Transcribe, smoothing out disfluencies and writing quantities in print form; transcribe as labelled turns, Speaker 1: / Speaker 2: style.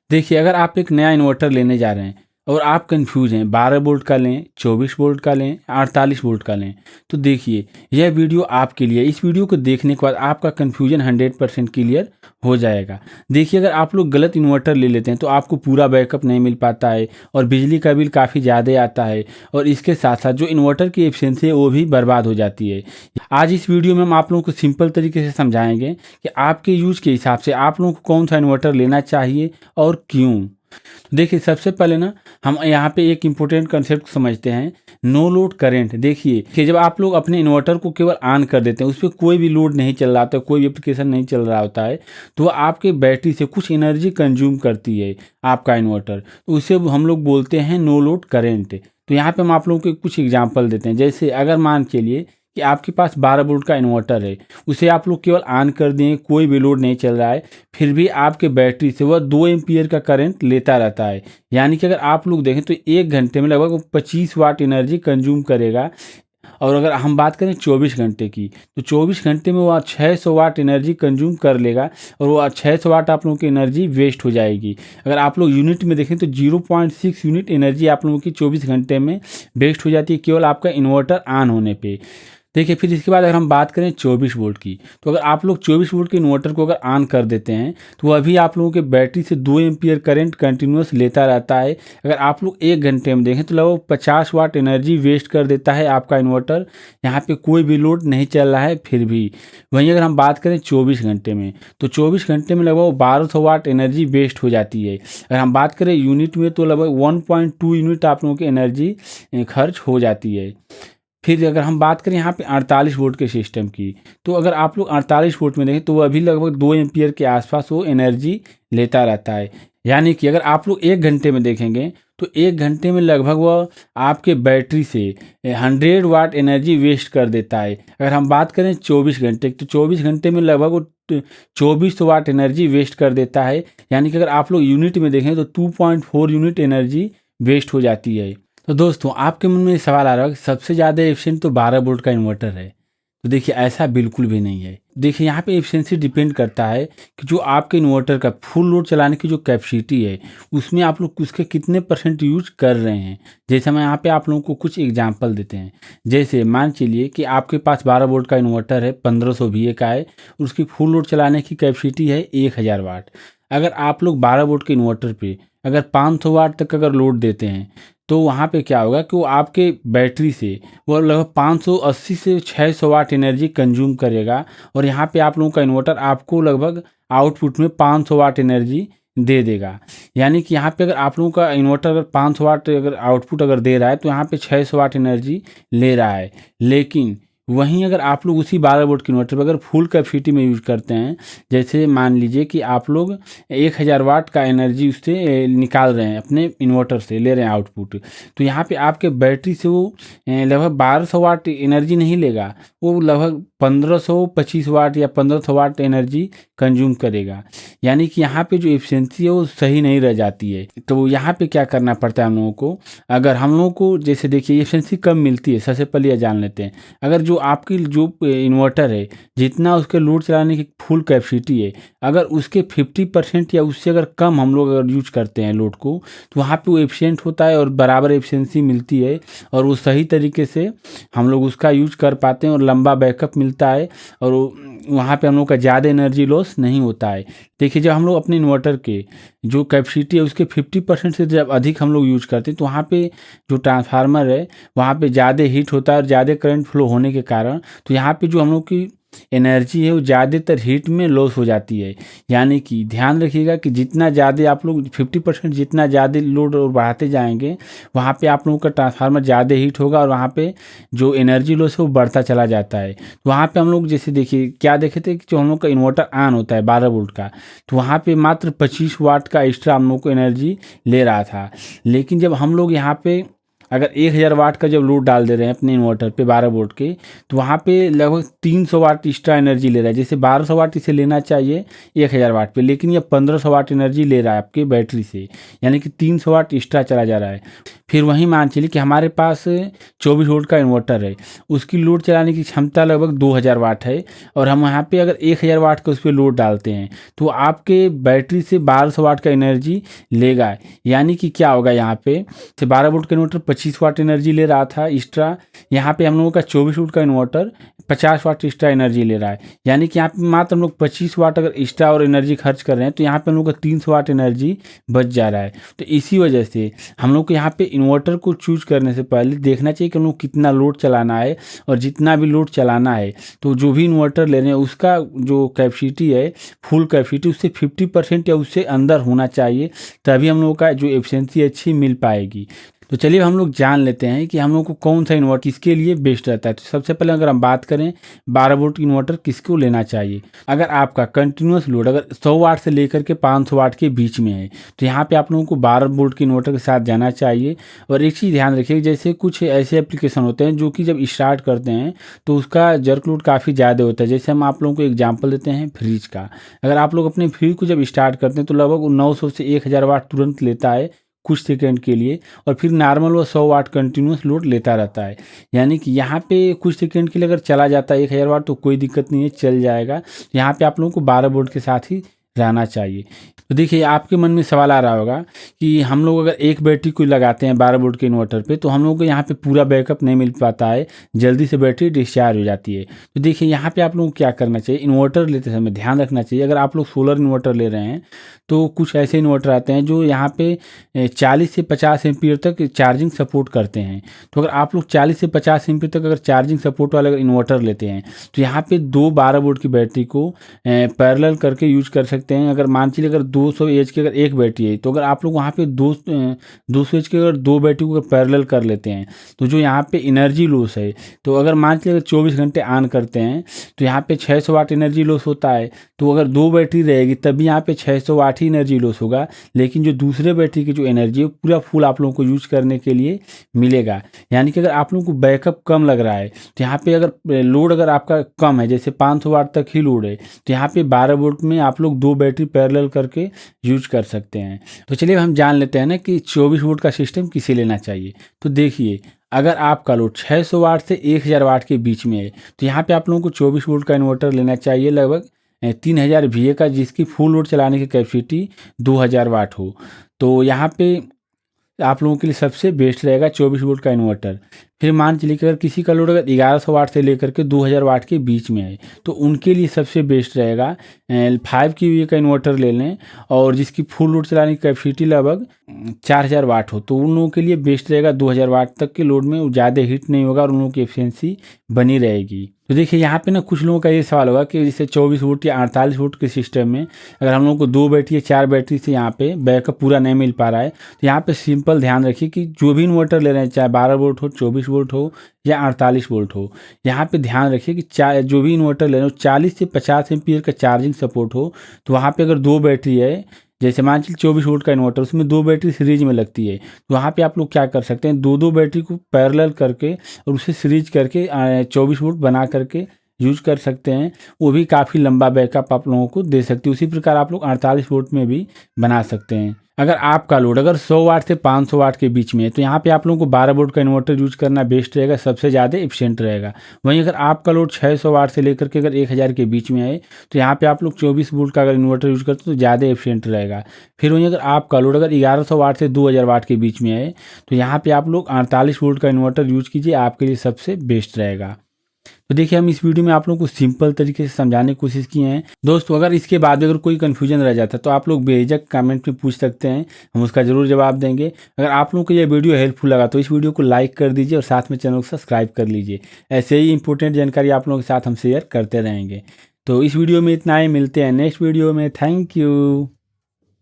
Speaker 1: देखिए, अगर आप एक नया इन्वर्टर लेने जा रहे हैं और आप कंफ्यूज हैं 12 वोल्ट का लें, 24 वोल्ट का लें, 48 वोल्ट का लें, तो देखिए यह वीडियो आपके लिए। इस वीडियो को देखने के बाद आपका कंफ्यूजन 100% क्लियर हो जाएगा। देखिए, अगर आप लोग गलत इन्वर्टर ले लेते हैं तो आपको पूरा बैकअप नहीं मिल पाता है और बिजली का बिल काफ़ी ज़्यादा आता है, और इसके साथ साथ जो इन्वर्टर की एफिशिएंसी है वो भी बर्बाद हो जाती है। आज इस वीडियो में हम आप लोगों को सिंपल तरीके से समझाएंगे कि आपके यूज के हिसाब से आप लोगों को कौन सा इन्वर्टर लेना चाहिए और क्यों। तो देखिए, सबसे पहले ना हम यहाँ पे एक इम्पोर्टेंट कंसेप्ट समझते हैं, नो लोड करंट। देखिए कि जब आप लोग अपने इन्वर्टर को केवल ऑन कर देते हैं, उस पर कोई भी लोड नहीं चल रहा होता, कोई भी एप्लीकेशन नहीं चल रहा होता है, तो वह आपके बैटरी से कुछ एनर्जी कंज्यूम करती है आपका इन्वर्टर, तो उसे हम लोग बोलते हैं नो लोड करेंट। तो यहाँ पे हम आप लोगों को कुछ एग्जाम्पल देते हैं। जैसे अगर मान के लिए कि आपके पास 12 वोल्ट का इन्वर्टर है, उसे आप लोग केवल ऑन कर दिए, कोई भी लोड नहीं चल रहा है, फिर भी आपके बैटरी से वह 2 एम्पियर का करंट लेता रहता है। यानी कि अगर आप लोग देखें तो 1 घंटे में लगभग 25 वाट एनर्जी कंज्यूम करेगा। और अगर हम बात करें 24 घंटे की, तो 24 घंटे में वह 600 वाट एनर्जी कंज्यूम कर लेगा, और वो 600 वाट आप लोगों की एनर्जी वेस्ट हो जाएगी। अगर आप लोग यूनिट में देखें तो 0.6 यूनिट एनर्जी आप लोगों की 24 घंटे में वेस्ट हो जाती है, केवल आपका इन्वर्टर ऑन होने पे। देखिए, फिर इसके बाद अगर हम बात करें 24 वोल्ट की, तो अगर आप लोग 24 वोल्ट के इन्वर्टर को अगर ऑन कर देते हैं तो अभी आप लोगों के बैटरी से 2 एम्पियर करंट कंटिन्यूस लेता रहता है। अगर आप लोग 1 घंटे में देखें तो लगभग 50 वाट एनर्जी वेस्ट कर देता है आपका इन्वर्टर। यहाँ पे कोई भी लोड नहीं चल रहा है फिर भी। वहीं अगर हम बात करें 24 घंटे में, तो 24 घंटे में लगभग 1200 वाट एनर्जी वेस्ट हो जाती है। अगर हम बात करें यूनिट में, तो लगभग 1.2 यूनिट आप लोगों की एनर्जी खर्च हो जाती है। फिर अगर हम बात करें यहाँ पे 48 वोल्ट के सिस्टम की, तो अगर आप लोग 48 वोल्ट में देखें तो वो अभी लगभग 2 एम्पियर के आसपास वो एनर्जी लेता रहता है। यानी कि अगर आप लोग 1 घंटे में देखेंगे तो 1 घंटे में लगभग वह आपके बैटरी से 100 वाट एनर्जी वेस्ट कर देता है। अगर हम बात करें 24 घंटे, तो 24 घंटे में लगभग वो 2400 वाट एनर्जी वेस्ट कर देता है। यानी कि अगर आप लोग यूनिट में देखें तो 2.4 यूनिट एनर्जी वेस्ट हो जाती है। तो दोस्तों, आपके मन में ये सवाल आ रहा है कि सबसे ज़्यादा एफिशिएंट तो 12 वोल्ट का इन्वर्टर है। तो देखिए, ऐसा बिल्कुल भी नहीं है। देखिए, यहाँ पे एफिशिएंसी डिपेंड करता है कि जो आपके इन्वर्टर का फुल लोड चलाने की जो कैपेसिटी है, उसमें आप लोग उसके कितने % यूज कर रहे हैं। जैसे हम यहाँ पे आप लोगों को कुछ एग्जांपल देते हैं। जैसे मान चलिए कि आपके पास 12 वोल्ट का इन्वर्टर है, 1500 VA का है, उसकी फुल लोड चलाने की कैपेसिटी है 1000 वाट। अगर आप लोग 12 वोल्ट के इन्वर्टर पे अगर 500 वाट तक अगर लोड देते हैं, तो वहाँ पे क्या होगा कि वो आपके बैटरी से वो लगभग 580 से 600 वाट एनर्जी कंज्यूम करेगा, और यहाँ पे आप लोगों का इन्वर्टर आपको लगभग आउटपुट में 500 वाट एनर्जी दे देगा। यानी कि यहाँ पे अगर आप लोगों का इन्वर्टर अगर 500 वाट अगर आउटपुट अगर दे रहा है, तो यहाँ पे 600 वाट एनर्जी ले रहा है। लेकिन वहीं अगर आप लोग उसी 12 वोल्ट के इन्वर्टर पर अगर फुल कैपेसिटी में यूज करते हैं, जैसे मान लीजिए कि आप लोग 1000 वाट का एनर्जी उससे निकाल रहे हैं, अपने इन्वर्टर से ले रहे हैं आउटपुट, तो यहाँ पे आपके बैटरी से वो लगभग 1200 वाट एनर्जी नहीं लेगा, वो लगभग 1525 वाट या 1500 वाट एनर्जी कंज्यूम करेगा। यानी कि यहाँ पे जो एफिशिएंसी है वो सही नहीं रह जाती है। तो यहाँ पे क्या करना पड़ता है हम लोगों को, अगर हम लोगों को जैसे देखिए एफिशिएंसी कम मिलती है, सबसे पहले ये जान लेते हैं। अगर जो आपकी जो इन्वर्टर है, जितना उसके लोड चलाने की फुल कैपेसिटी है, अगर उसके 50% या उससे अगर कम हम लोग अगर यूज करते हैं लोड को, तो वहाँ पे वो एफिशिएंट होता है और बराबर एफिशिएंसी मिलती है, और वो सही तरीके से हम लोग उसका यूज कर पाते हैं और लंबा बैकअप मिलता है, और वहाँ पे हम लोग का ज़्यादा एनर्जी लॉस नहीं होता है। देखिए, जब हम लोग अपने इन्वर्टर के जो कैपेसिटी है उसके 50% से जब अधिक हम लोग यूज करते हैं, तो वहाँ पे जो ट्रांसफार्मर है वहाँ पे ज़्यादा हीट होता है, और ज़्यादा करंट फ्लो होने के कारण तो यहाँ पे जो हम लोग की एनर्जी है वो ज़्यादातर हीट में लॉस हो जाती है। यानी कि ध्यान रखिएगा कि जितना ज़्यादा आप लोग 50% जितना ज़्यादा लोड और बढ़ाते जाएंगे, वहाँ पे आप लोगों का ट्रांसफार्मर ज़्यादा हीट होगा, और वहाँ पे जो एनर्जी लॉस है वो बढ़ता चला जाता है। तो वहाँ पे हम लोग जैसे देखिए क्या देखे थे कि जो हम लोग का इन्वर्टर ऑन होता है 12 वोल्ट का, तो वहाँ पे मात्र 25 वाट का एक्स्ट्रा हम लोग को एनर्जी ले रहा था। लेकिन जब हम लोग यहाँ पे अगर 1000 वाट का जब लोड डाल दे रहे हैं अपने इन्वर्टर पे 12 वोल्ट के, तो वहाँ पे लगभग 300 वाट एक्स्ट्रा एनर्जी ले रहा है। जैसे 1200 वाट इसे लेना चाहिए 1000 वाट पे, लेकिन ये 1500 वाट एनर्जी ले रहा है आपके बैटरी से, यानी कि 300 वाट एक्स्ट्रा चला जा रहा है। फिर वहीं मान चलिए कि हमारे पास 24 वोल्ट का इन्वर्टर है, उसकी लोड चलाने की क्षमता लगभग 2000 वाट है, और हम यहाँ पे अगर 1000 वाट का उस पर लोड डालते हैं तो आपके बैटरी से 1200 वाट का एनर्जी लेगा। यानी कि क्या होगा, यहाँ पे 12 वोल्ट का इन्वर्टर 25 वाट एनर्जी ले रहा था एक्स्ट्रा, यहाँ पे हम लोगों का 24 वोल्ट का इन्वर्टर 50 वाट एक्स्ट्रा एनर्जी ले रहा है। यानी कि यहाँ पे मात्र हम लोग 25 वाट अगर एक्स्ट्रा और एनर्जी खर्च कर रहे हैं, तो यहाँ पे हम लोग का 300 वाट एनर्जी बच जा रहा है। तो इसी वजह से हम लोग को यहाँ पे इन्वर्टर को चूज करने से पहले देखना चाहिए कि हम लोग कितना लोड चलाना है, और जितना भी लोड चलाना है तो जो भी इन्वर्टर ले रहे हैं उसका जो कैपेसिटी है, फुल कैपेसिटी उससे 50% या उससे अंदर होना चाहिए, तभी हम लोगों का जो एफिशिएंसी अच्छी मिल पाएगी। तो चलिए हम लोग जान लेते हैं कि हम लोग को कौन सा इन्वर्टर किसके लिए बेस्ट रहता है। तो सबसे पहले अगर हम बात करें 12 वोल्ट इन्वर्टर किसको लेना चाहिए, अगर आपका कंटिन्यूस लोड अगर 100 वाट से लेकर के 500 वाट के बीच में है, तो यहाँ पे आप लोगों को 12 वोल्ट के इन्वर्टर के साथ जाना चाहिए। और एक चीज़ ध्यान रखिए, जैसे कुछ ऐसे एप्लीकेशन होते हैं जो कि जब स्टार्ट करते हैं तो उसका जर्क लोड काफ़ी ज़्यादा होता है। जैसे हम आप लोगों को एग्जाम्पल देते हैं फ्रिज का, अगर आप लोग अपने फ्रिज को जब स्टार्ट करते हैं तो लगभग 900 से 1000 वाट तुरंत लेता है कुछ सेकंड के लिए, और फिर नॉर्मल वो 100 वाट कंटिन्यूस लोड लेता रहता है। यानी कि यहाँ पे कुछ सेकंड के लिए अगर चला जाता है 1000 वाट तो कोई दिक्कत नहीं है, चल जाएगा। यहाँ पे आप लोगों को 12 वोल्ट के साथ ही रहना चाहिए। तो देखिए आपके मन में सवाल आ रहा होगा कि हम लोग अगर एक बैटरी को लगाते हैं 12 वोल्ट के इन्वर्टर पे, तो हम लोग को यहाँ पे पूरा बैकअप नहीं मिल पाता है, जल्दी से बैटरी डिस्चार्ज हो जाती है। तो देखिए यहाँ पे आप लोगों को क्या करना चाहिए, इन्वर्टर लेते समय ध्यान रखना चाहिए। अगर आप लोग सोलर इन्वर्टर ले रहे हैं तो कुछ ऐसे इन्वर्टर आते हैं जो यहाँ पे 40 से 50 एम्पीयर तक चार्जिंग सपोर्ट करते हैं। तो अगर आप लोग 40 से 50 एम्पीयर तक अगर चार्जिंग सपोर्ट वाला अगर इन्वर्टर लेते हैं तो यहाँ पे 12 वोल्ट की बैटरी को पैरेलल करके यूज कर सकते हैं। अगर मान चलिए अगर 200 एच की अगर एक बैटरी है, तो अगर आप लोग वहाँ पे 200 एच की अगर दो बैटरी को अगर पैरेलल कर लेते हैं तो जो यहाँ पे एनर्जी लॉस है, तो अगर मान चलिए अगर 24 घंटे ऑन करते हैं तो यहाँ पे 600 वाट एनर्जी लॉस होता है। तो अगर दो बैटरी रहेगी तभी यहाँ पे 600 वाट ही एनर्जी लॉस होगा, लेकिन जो दूसरे बैटरी की जो एनर्जी है पूरा फुल आप लोगों को यूज करने के लिए मिलेगा। यानी कि अगर आप लोगों को बैकअप कम लग रहा है, तो यहाँ पे अगर लोड अगर आपका कम है, जैसे 500 वाट तक ही लोड है, तो यहाँ पे 12 वोल्ट में आप लोग दो बैटरी पैरेलल करके यूज कर सकते हैं। तो चलिए हम जान लेते हैं ना कि 24 वोल्ट का सिस्टम किसे लेना चाहिए। तो देखिए अगर आपका लोड 600 वाट से 1000 वाट के बीच में है, तो यहाँ पे आप लोगों को 24 वोल्ट का इन्वर्टर लेना चाहिए लगभग 3000 VA का, जिसकी फुल लोड चलाने की कैपेसिटी 2000 वाट हो। तो यहाँ पे आप लोगों के लिए सबसे बेस्ट रहेगा 24 वोल्ट का इन्वर्टर। फिर मान चलिए कि अगर किसी का लोड अगर 1100 वाट से लेकर के 2000 वाट के बीच में है, तो उनके लिए सबसे बेस्ट रहेगा 5 KVA का इन्वर्टर ले लें, और जिसकी फुल लोड चलाने की कैपेसिटी लगभग 4000 वाट हो, तो उन लोगों के लिए बेस्ट रहेगा 2000 वाट तक के लोड में ज़्यादा हीट नहीं होगा और उन लोगों की एफिशिएंसी बनी रहेगी। तो देखिए यहाँ पे ना कुछ लोगों का ये सवाल होगा कि जैसे 24 वोल्ट या 48 वोल्ट के सिस्टम में अगर हम लोग को दो बैटरी या चार बैटरी से यहाँ पे बैकअप पूरा नहीं मिल पा रहा है, तो यहाँ पे सिंपल ध्यान रखिए कि जो भी इन्वर्टर ले रहे हैं, चाहे 12 वोल्ट हो, 24 वोल्ट हो या 48 वोल्ट हो, यहाँ पे ध्यान रखिए कि जो भी इन्वर्टर ले रहे हो 40 से 50 एम्पीयर का चार्जिंग सपोर्ट हो। तो वहाँ पे अगर दो बैटरी है, जैसे मान चलिए 24 वोल्ट का इन्वर्टर, उसमें दो बैटरी सीरीज में लगती है, तो वहाँ पे आप लोग क्या कर सकते हैं, दो बैटरी को पैरेलल करके और उसे सीरीज करके 24 वोल्ट बना करके यूज कर सकते हैं। वो भी काफ़ी लंबा बैकअप आप लोगों को दे सकती है। उसी प्रकार आप लोग 48 वोल्ट में भी बना सकते हैं। अगर आपका लोड अगर 100 वाट से 500 वाट के बीच में है, तो यहाँ पे आप लोगों को 12 वोल्ट का इन्वर्टर यूज करना बेस्ट रहेगा, सबसे ज़्यादा एफिशिएंट रहेगा। वहीं अगर आपका लोड 600 वाट से लेकर के अगर 1000 के बीच में है, तो यहाँ पे आप लोग 24 वोल्ट का अगर इन्वर्टर यूज करते हो तो ज़्यादा एफिशिएंट रहेगा। फिर वहीं अगर आपका लोड अगर 1100 वाट से 2000 वाट के बीच में है, तो यहाँ पे आप लोग 48 वोल्ट का इन्वर्टर यूज कीजिए, आपके लिए सबसे बेस्ट रहेगा। तो देखिए हम इस वीडियो में आप लोगों को सिंपल तरीके से समझाने की कोशिश की है। दोस्तों अगर इसके बाद अगर कोई कन्फ्यूजन रह जाता है तो आप लोग बेझिझक कमेंट में पूछ सकते हैं, हम उसका जरूर जवाब देंगे। अगर आप लोगों को यह वीडियो हेल्पफुल लगा तो इस वीडियो को लाइक कर दीजिए और साथ में चैनल को सब्सक्राइब कर लीजिए। ऐसे ही इंपॉर्टेंट जानकारी आप लोगों के साथ हम शेयर करते रहेंगे। तो इस वीडियो में इतना ही, मिलते हैं नेक्स्ट वीडियो में। Thank you.